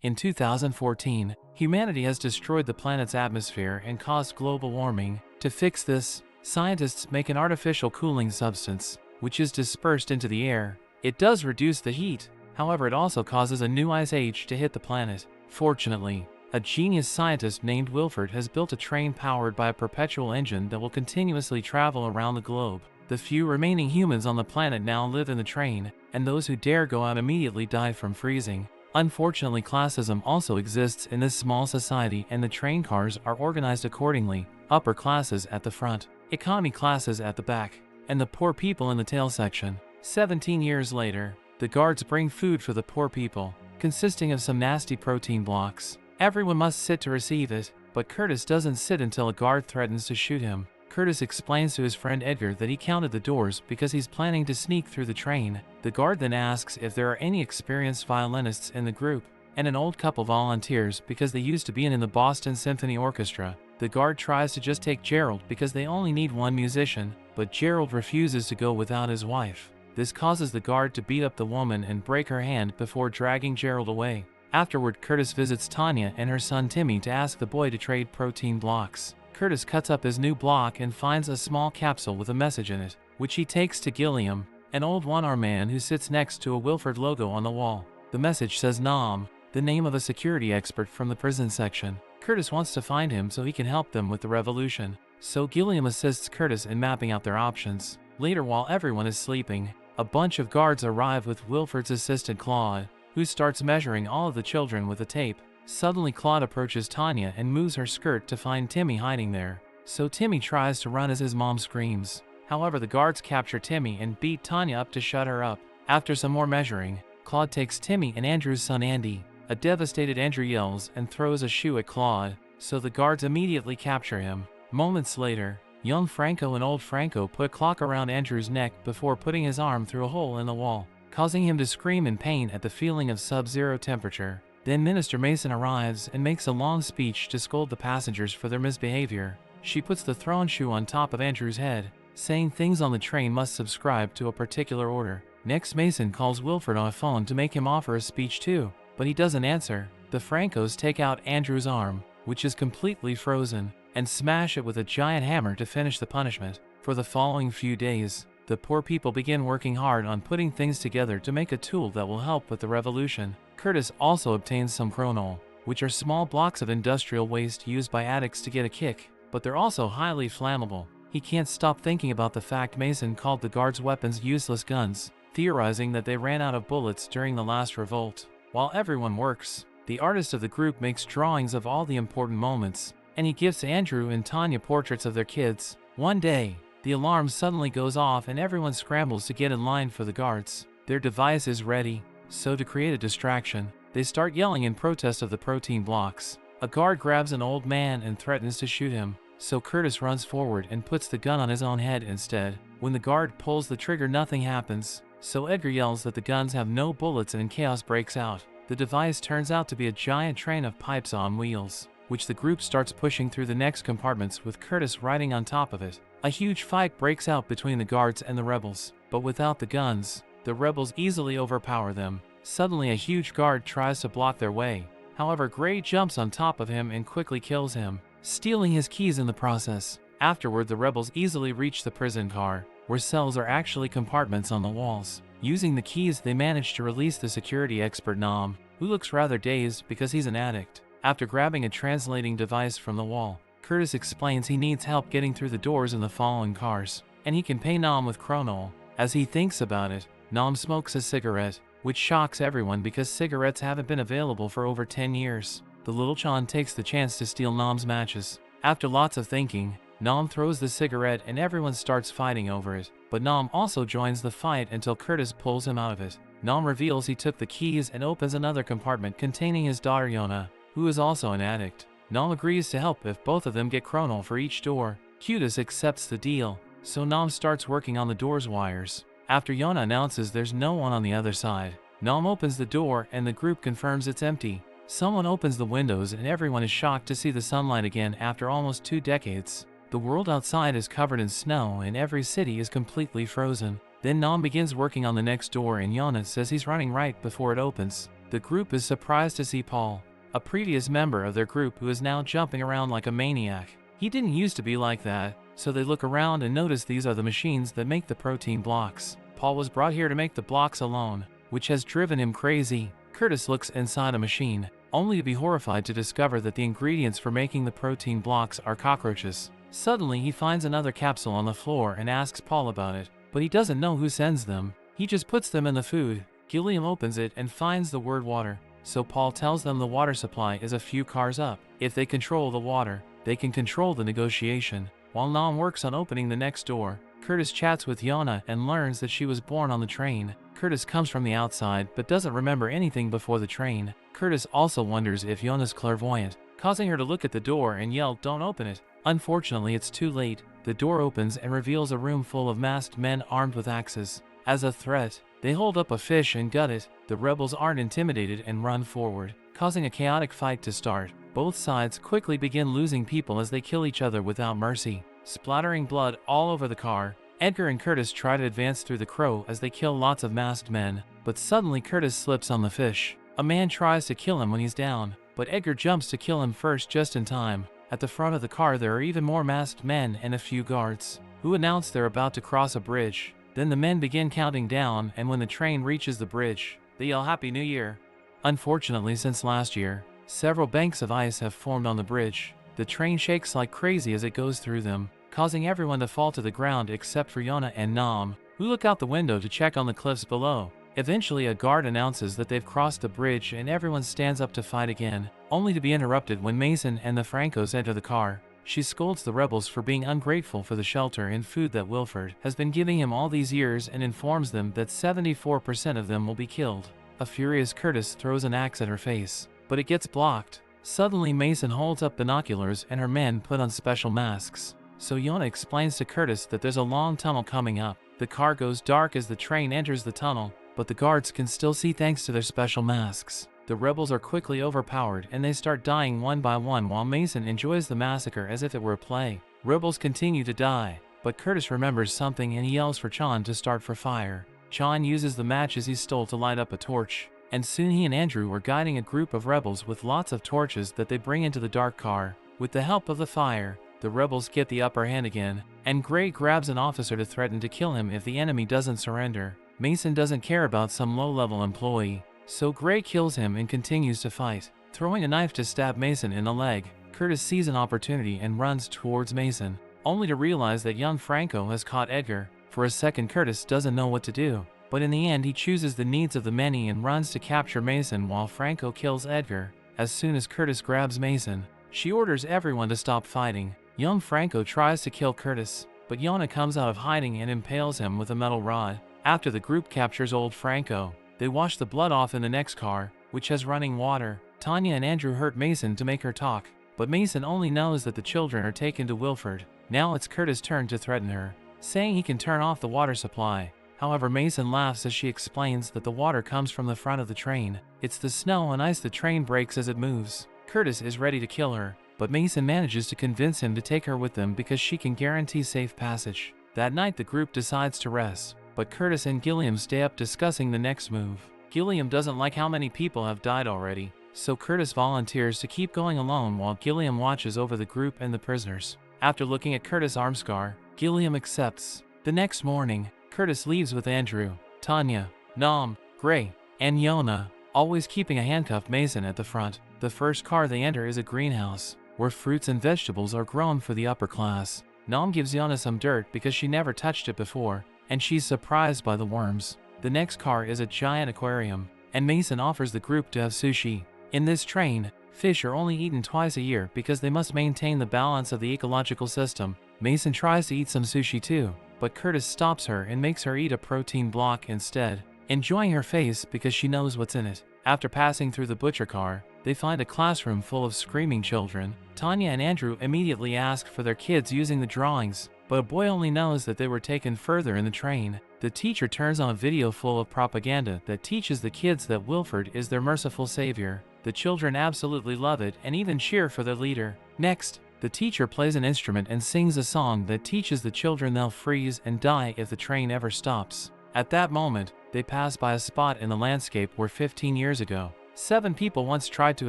In 2014, humanity has destroyed the planet's atmosphere and caused global warming. To fix this, scientists make an artificial cooling substance, which is dispersed into the air. It does reduce the heat, however it also causes a new ice age to hit the planet. Fortunately, a genius scientist named Wilford has built a train powered by a perpetual engine that will continuously travel around the globe. The few remaining humans on the planet now live in the train, and those who dare go out immediately die from freezing. Unfortunately, classism also exists in this small society, and the train cars are organized accordingly: upper classes at the front, economy classes at the back, and the poor people in the tail section. 17 years later, the guards bring food for the poor people, consisting of some nasty protein blocks. Everyone must sit to receive it, but Curtis doesn't sit until a guard threatens to shoot him. Curtis explains to his friend Edgar that he counted the doors because he's planning to sneak through the train. The guard then asks if there are any experienced violinists in the group, and an old couple volunteers because they used to be in the Boston Symphony Orchestra. The guard tries to just take Gerald because they only need one musician, but Gerald refuses to go without his wife. This causes the guard to beat up the woman and break her hand before dragging Gerald away. Afterward, Curtis visits Tanya and her son Timmy to ask the boy to trade protein blocks. Curtis cuts up his new block and finds a small capsule with a message in it, which he takes to Gilliam, an old one-armed man who sits next to a Wilford logo on the wall. The message says Nom, the name of a security expert from the prison section. Curtis wants to find him so he can help them with the revolution, so Gilliam assists Curtis in mapping out their options. Later, while everyone is sleeping, a bunch of guards arrive with Wilford's assistant Claude, who starts measuring all of the children with a tape. Suddenly, Claude approaches Tanya and moves her skirt to find Timmy hiding there, so Timmy tries to run as his mom screams. However, the guards capture Timmy and beat Tanya up to shut her up. After some more measuring, Claude takes Timmy and Andrew's son Andy. A devastated Andrew yells and throws a shoe at Claude, so the guards immediately capture him. Moments later, young Franco and old Franco put a clock around Andrew's neck before putting his arm through a hole in the wall, causing him to scream in pain at the feeling of sub-zero temperature. Then Minister Mason arrives and makes a long speech to scold the passengers for their misbehavior. She puts the throne shoe on top of Andrew's head, saying things on the train must subscribe to a particular order. Next, Mason calls Wilford on a phone to make him offer a speech too, but he doesn't answer. The Francos take out Andrew's arm, which is completely frozen, and smash it with a giant hammer to finish the punishment. For the following few days, the poor people begin working hard on putting things together to make a tool that will help with the revolution. Curtis also obtains some chronol, which are small blocks of industrial waste used by addicts to get a kick, but they're also highly flammable. He can't stop thinking about the fact Mason called the guards' weapons useless guns, theorizing that they ran out of bullets during the last revolt. While everyone works, the artist of the group makes drawings of all the important moments, and he gives Andrew and Tanya portraits of their kids. One day, the alarm suddenly goes off and everyone scrambles to get in line for the guards. Their device is ready, so to create a distraction, they start yelling in protest of the protein blocks. A guard grabs an old man and threatens to shoot him, so Curtis runs forward and puts the gun on his own head instead. When the guard pulls the trigger, nothing happens, so Edgar yells that the guns have no bullets and chaos breaks out. The device turns out to be a giant train of pipes on wheels, which the group starts pushing through the next compartments with Curtis riding on top of it. A huge fight breaks out between the guards and the rebels, but without the guns, the rebels easily overpower them. Suddenly, a huge guard tries to block their way. However, Gray jumps on top of him and quickly kills him, stealing his keys in the process. Afterward, the rebels easily reach the prison car, where cells are actually compartments on the walls. Using the keys, they manage to release the security expert Nom, who looks rather dazed because he's an addict. After grabbing a translating device from the wall, Curtis explains he needs help getting through the doors in the following cars, and he can pay Nom with chronol. As he thinks about it, Nom smokes a cigarette, which shocks everyone because cigarettes haven't been available for over 10 years. The little Chan takes the chance to steal Nom's matches. After lots of thinking, Nom throws the cigarette and everyone starts fighting over it, but Nom also joins the fight until Curtis pulls him out of it. Nom reveals he took the keys and opens another compartment containing his daughter Yona, who is also an addict. Nom agrees to help if both of them get chronol for each door. Cutis accepts the deal, so Nom starts working on the door's wires. After Yona announces there's no one on the other side, Nom opens the door and the group confirms it's empty. Someone opens the windows and everyone is shocked to see the sunlight again after almost 2 decades. The world outside is covered in snow and every city is completely frozen. Then Nom begins working on the next door and Yona says he's running right before it opens. The group is surprised to see Paul, a previous member of their group who is now jumping around like a maniac. He didn't used to be like that, so they look around and notice these are the machines that make the protein blocks. Paul was brought here to make the blocks alone, which has driven him crazy. Curtis looks inside a machine, only to be horrified to discover that the ingredients for making the protein blocks are cockroaches. Suddenly he finds another capsule on the floor and asks Paul about it, but he doesn't know who sends them. He just puts them in the food. Gilliam opens it and finds the word water, so Paul tells them the water supply is a few cars up. If they control the water, they can control the negotiation. While Nam works on opening the next door, Curtis chats with Yona and learns that she was born on the train. Curtis comes from the outside but doesn't remember anything before the train. Curtis also wonders if Yona's clairvoyant, causing her to look at the door and yell, "Don't open it." Unfortunately, it's too late. The door opens and reveals a room full of masked men armed with axes. As a threat, they hold up a fish and gut it. The rebels aren't intimidated and run forward, causing a chaotic fight to start. Both sides quickly begin losing people as they kill each other without mercy, splattering blood all over the car. Edgar and Curtis try to advance through the crow as they kill lots of masked men, but suddenly Curtis slips on the fish. A man tries to kill him when he's down, but Edgar jumps to kill him first just in time. At the front of the car there are even more masked men and a few guards, who announce they're about to cross a bridge. Then the men begin counting down, and when the train reaches the bridge, they yell Happy New Year. Unfortunately, since last year, several banks of ice have formed on the bridge. The train shakes like crazy as it goes through them, causing everyone to fall to the ground except for Yona and Nam, who look out the window to check on the cliffs below. Eventually a guard announces that they've crossed the bridge and everyone stands up to fight again, only to be interrupted when Mason and the Francos enter the car. She scolds the rebels for being ungrateful for the shelter and food that Wilford has been giving him all these years and informs them that 74% of them will be killed. A furious Curtis throws an axe at her face, but it gets blocked. Suddenly Mason holds up binoculars and her men put on special masks. So Yona explains to Curtis that there's a long tunnel coming up. The car goes dark as the train enters the tunnel, but the guards can still see thanks to their special masks. The rebels are quickly overpowered and they start dying one by one while Mason enjoys the massacre as if it were a play. Rebels continue to die, but Curtis remembers something and he yells for Chan to start for fire. Chan uses the matches he stole to light up a torch, and soon he and Andrew are guiding a group of rebels with lots of torches that they bring into the dark car. With the help of the fire, the rebels get the upper hand again, and Gray grabs an officer to threaten to kill him if the enemy doesn't surrender. Mason doesn't care about some low-level employee, so Gray kills him and continues to fight, throwing a knife to stab Mason in the leg. Curtis sees an opportunity and runs towards Mason, only to realize that young Franco has caught Edgar. For a second Curtis doesn't know what to do, but in the end he chooses the needs of the many and runs to capture Mason while Franco kills Edgar. As soon as Curtis grabs Mason, she orders everyone to stop fighting. Young Franco tries to kill Curtis, but Yona comes out of hiding and impales him with a metal rod. After the group captures old Franco, they wash the blood off in the next car, which has running water. Tanya and Andrew hurt Mason to make her talk, but Mason only knows that the children are taken to Wilford. Now it's Curtis' turn to threaten her, saying he can turn off the water supply. However, Mason laughs as she explains that the water comes from the front of the train. It's the snow and ice the train breaks as it moves. Curtis is ready to kill her, but Mason manages to convince him to take her with them because she can guarantee safe passage. That night the group decides to rest, but Curtis and Gilliam stay up discussing the next move. Gilliam doesn't like how many people have died already, so Curtis volunteers to keep going alone while Gilliam watches over the group and the prisoners. After looking at Curtis' arm scar, Gilliam accepts. The next morning, Curtis leaves with Andrew, Tanya, Nam, Gray, and Yona, always keeping a handcuffed Mason at the front. The first car they enter is a greenhouse, where fruits and vegetables are grown for the upper class. Nam gives Yona some dirt because she never touched it before, and she's surprised by the worms. The next car is a giant aquarium, and Mason offers the group to have sushi. In this train, fish are only eaten twice a year because they must maintain the balance of the ecological system. Mason tries to eat some sushi too, but Curtis stops her and makes her eat a protein block instead, enjoying her face because she knows what's in it. After passing through the butcher car, they find a classroom full of screaming children. Tanya and Andrew immediately ask for their kids using the drawings, but a boy only knows that they were taken further in the train. The teacher turns on a video full of propaganda that teaches the kids that Wilford is their merciful savior. The children absolutely love it and even cheer for their leader. Next, the teacher plays an instrument and sings a song that teaches the children they'll freeze and die if the train ever stops. At that moment, they pass by a spot in the landscape where 15 years ago, 7 people once tried to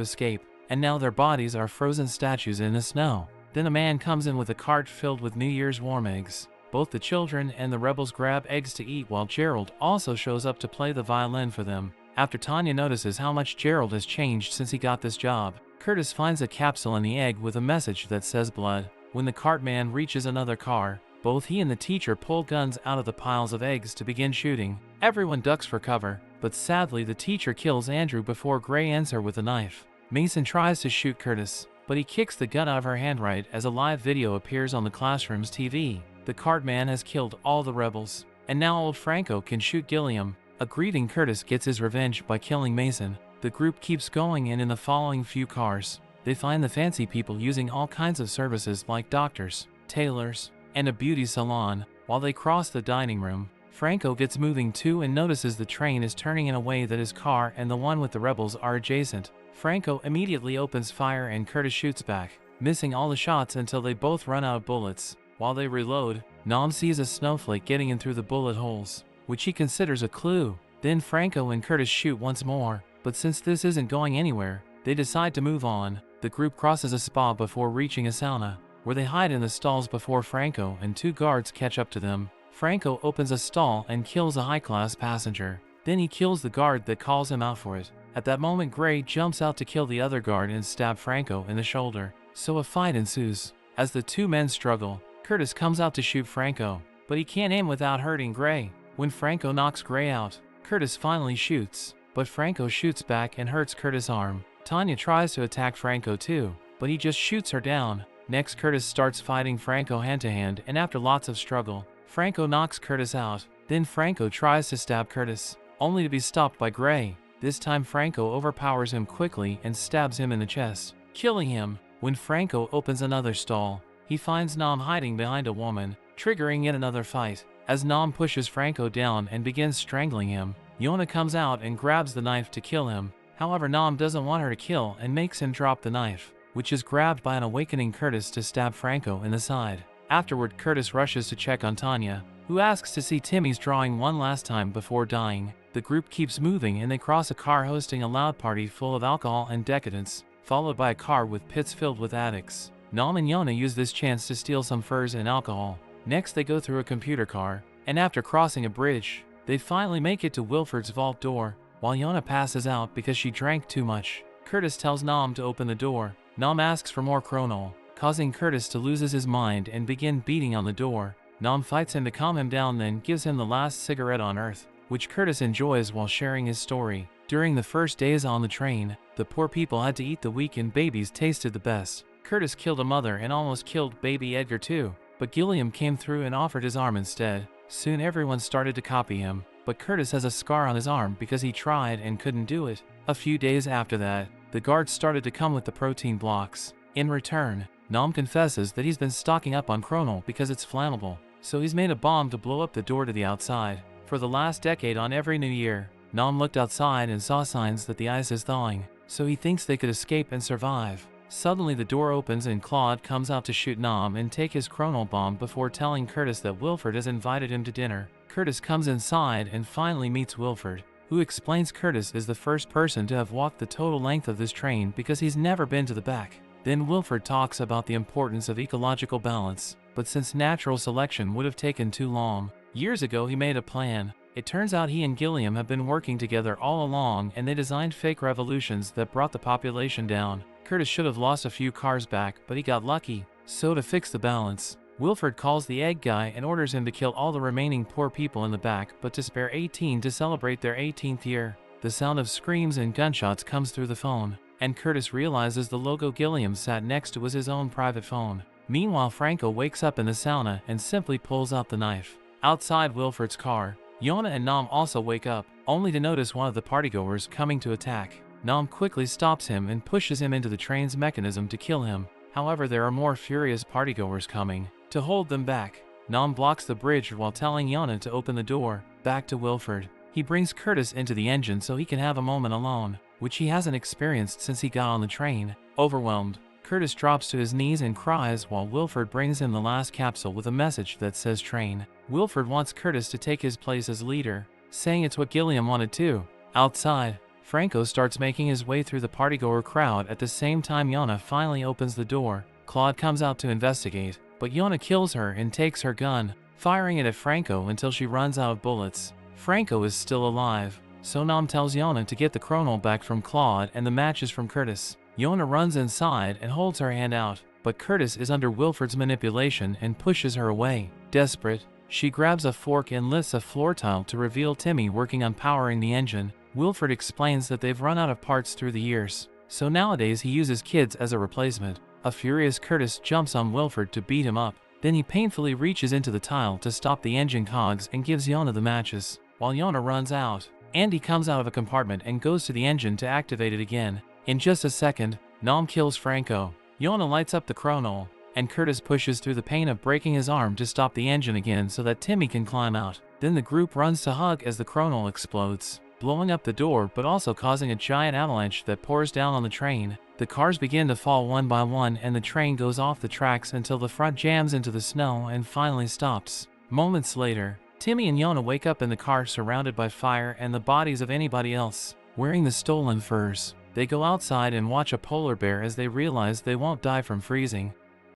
escape, and now their bodies are frozen statues in the snow. Then a man comes in with a cart filled with New Year's warm eggs. Both the children and the rebels grab eggs to eat while Gerald also shows up to play the violin for them. After Tanya notices how much Gerald has changed since he got this job, Curtis finds a capsule in the egg with a message that says blood. When the cart man reaches another car, both he and the teacher pull guns out of the piles of eggs to begin shooting. Everyone ducks for cover, but sadly the teacher kills Andrew before Gray ends her with a knife. Mason tries to shoot Curtis, but he kicks the gun out of her hand right as a live video appears on the classroom's TV. The cart man has killed all the rebels, and now old Franco can shoot Gilliam. A grieving Curtis gets his revenge by killing Mason. The group keeps going, and in the following few cars, they find the fancy people using all kinds of services like doctors, tailors, and a beauty salon. While they cross the dining room, Franco gets moving too and notices the train is turning in a way that his car and the one with the rebels are adjacent. Franco immediately opens fire and Curtis shoots back, missing all the shots until they both run out of bullets. While they reload, Nam sees a snowflake getting in through the bullet holes, which he considers a clue. Then Franco and Curtis shoot once more, but since this isn't going anywhere, they decide to move on. The group crosses a spa before reaching a sauna, where they hide in the stalls before Franco and 2 guards catch up to them. Franco opens a stall and kills a high-class passenger. Then he kills the guard that calls him out for it. At that moment, Gray jumps out to kill the other guard and stab Franco in the shoulder, so a fight ensues. As the 2 men struggle, Curtis comes out to shoot Franco, but he can't aim without hurting Gray. When Franco knocks Gray out, Curtis finally shoots, but Franco shoots back and hurts Curtis' arm. Tanya tries to attack Franco too, but he just shoots her down. Next, Curtis starts fighting Franco hand-to-hand, and after lots of struggle, Franco knocks Curtis out. Then Franco tries to stab Curtis, only to be stopped by Gray. This time Franco overpowers him quickly and stabs him in the chest, killing him. When Franco opens another stall, he finds Nam hiding behind a woman, triggering yet another fight. As Nam pushes Franco down and begins strangling him, Yona comes out and grabs the knife to kill him. However, Nam doesn't want her to kill and makes him drop the knife, which is grabbed by an awakening Curtis to stab Franco in the side. Afterward, Curtis rushes to check on Tanya, who asks to see Timmy's drawing one last time before dying. The group keeps moving and they cross a car hosting a loud party full of alcohol and decadence, followed by a car with pits filled with addicts. Nam and Yona use this chance to steal some furs and alcohol. Next, they go through a computer car, and after crossing a bridge, they finally make it to Wilford's vault door. While Yona passes out because she drank too much, Curtis tells Nam to open the door. Nam asks for more Chronol, causing Curtis to lose his mind and begin beating on the door. Nam fights him to calm him down, then gives him the last cigarette on Earth, which Curtis enjoys while sharing his story. During the first days on the train, the poor people had to eat the weak and babies tasted the best. Curtis killed a mother and almost killed baby Edgar too, but Gilliam came through and offered his arm instead. Soon everyone started to copy him, but Curtis has a scar on his arm because he tried and couldn't do it. A few days after that, the guards started to come with the protein blocks. In return, Nam confesses that he's been stocking up on Chronol because it's flammable, so he's made a bomb to blow up the door to the outside. For the last decade, on every New Year, Nam looked outside and saw signs that the ice is thawing, so he thinks they could escape and survive. Suddenly the door opens and Claude comes out to shoot Nam and take his Chronol bomb before telling Curtis that Wilford has invited him to dinner. Curtis comes inside and finally meets Wilford, who explains Curtis is the first person to have walked the total length of this train because he's never been to the back. Then Wilford talks about the importance of ecological balance, but since natural selection would have taken too long, years ago he made a plan. It turns out he and Gilliam have been working together all along and they designed fake revolutions that brought the population down. Curtis should have lost a few cars back, but he got lucky. So to fix the balance, Wilford calls the egg guy and orders him to kill all the remaining poor people in the back, but to spare 18 to celebrate their 18th year. The sound of screams and gunshots comes through the phone, and Curtis realizes the logo Gilliam sat next to was his own private phone. Meanwhile, Franco wakes up in the sauna and simply pulls out the knife. Outside Wilford's car, Yona and Nam also wake up, only to notice one of the partygoers coming to attack. Nam quickly stops him and pushes him into the train's mechanism to kill him. However, there are more furious partygoers coming. To hold them back, Nam blocks the bridge while telling Yona to open the door. Back to Wilford. He brings Curtis into the engine so he can have a moment alone, which he hasn't experienced since he got on the train. Overwhelmed, Curtis drops to his knees and cries while Wilford brings him the last capsule with a message that says train. Wilford wants Curtis to take his place as leader, saying it's what Gilliam wanted too. Outside, Franco starts making his way through the partygoer crowd. At the same time, Yana finally opens the door. Claude comes out to investigate, but Yana kills her and takes her gun, firing it at Franco until she runs out of bullets. Franco is still alive, so Nam tells Yana to get the chronal back from Claude and the matches from Curtis. Yana runs inside and holds her hand out, but Curtis is under Wilfred's manipulation and pushes her away. Desperate, she grabs a fork and lifts a floor tile to reveal Timmy working on powering the engine. Wilfred explains that they've run out of parts through the years, so nowadays he uses kids as a replacement. A furious Curtis jumps on Wilfred to beat him up. Then he painfully reaches into the tile to stop the engine cogs and gives Yana the matches. While Yana runs out, Andy comes out of a compartment and goes to the engine to activate it again. In just a second, Nam kills Franco. Yana lights up the chronal, and Curtis pushes through the pain of breaking his arm to stop the engine again so that Timmy can climb out. Then the group runs to hug as the chronal explodes, blowing up the door but also causing a giant avalanche that pours down on the train. The cars begin to fall one by one and the train goes off the tracks until the front jams into the snow and finally stops. Moments later, Timmy and Yana wake up in the car surrounded by fire and the bodies of anybody else wearing the stolen furs. They go outside and watch a polar bear as they realize they won't die from freezing.